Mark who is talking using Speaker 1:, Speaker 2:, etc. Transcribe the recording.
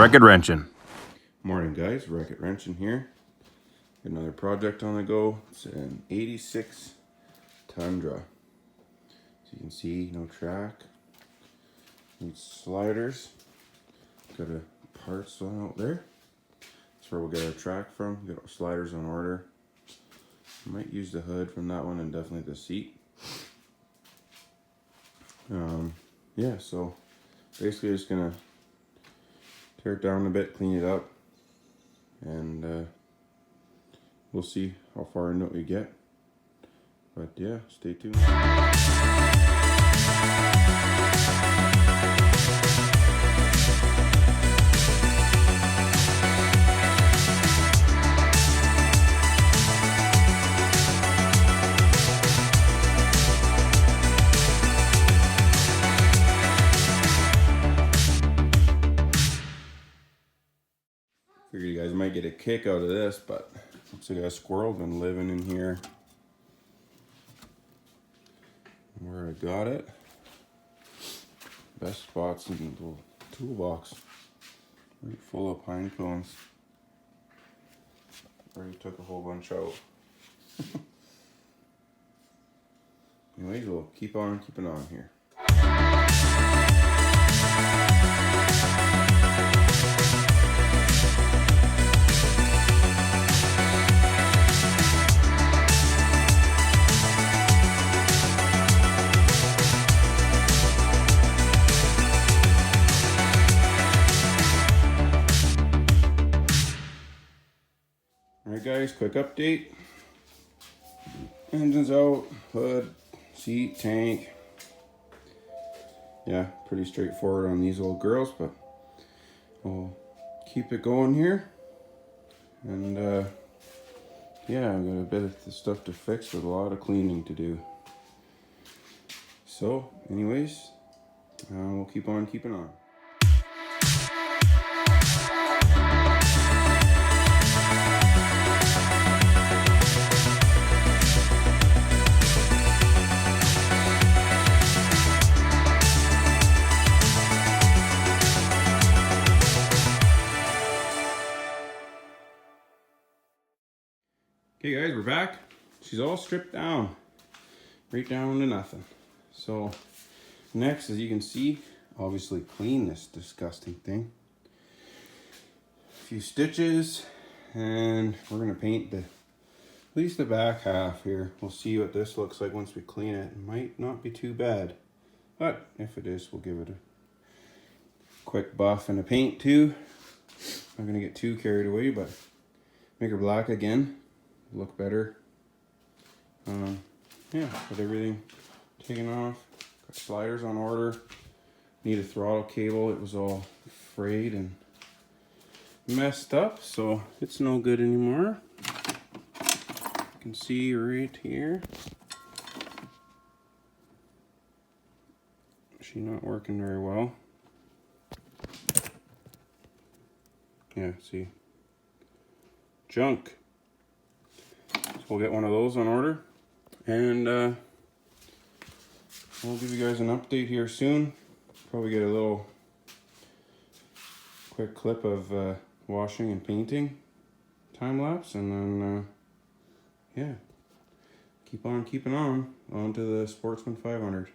Speaker 1: Wreck-It Wrenching.
Speaker 2: Morning guys, Wreck-It Wrenching here. Got another project on the go. It's an 86 Tundra. So you can see, no track. Needs sliders. Got a parts on out there. That's where we'll get our track from. Got our sliders on order. Might use the hood from that one and definitely the seat. Yeah, so basically just gonna tear it down a bit, clean it up, and we'll see how far into it we get. But yeah, stay tuned. Figured you guys might get a kick out of this, but looks like a squirrel been living in here. Where I got it. Best spots in the little toolbox. Right full of pine cones. Already took a whole bunch out. Anyways, we'll keep on keeping on here. Alright guys, quick update. Engine's out, hood, seat, tank. Yeah, pretty straightforward on these old girls, but we'll keep it going here. And yeah, I've got a bit of the stuff to fix with a lot of cleaning to do. So anyways, we'll keep on keeping on. Okay guys, we're back. She's all stripped down, right down to nothing. So next, as you can see, obviously clean this disgusting thing. A few stitches, and we're gonna paint at least the back half here. We'll see what this looks like once we clean it. It might not be too bad, but if it is, we'll give it a quick buff and a paint too. Not gonna get too carried away, but make her black again. Look better. Yeah, with everything taken off. Got sliders on order. Need a throttle cable. It was all frayed and messed up, so it's no good anymore. You can see right here. She's not working very well. Yeah, see. Junk. We'll get one of those on order, and we'll give you guys an update here soon. Probably get a little quick clip of washing and painting time lapse, and then yeah, keep on keeping on to the Sportsman 500.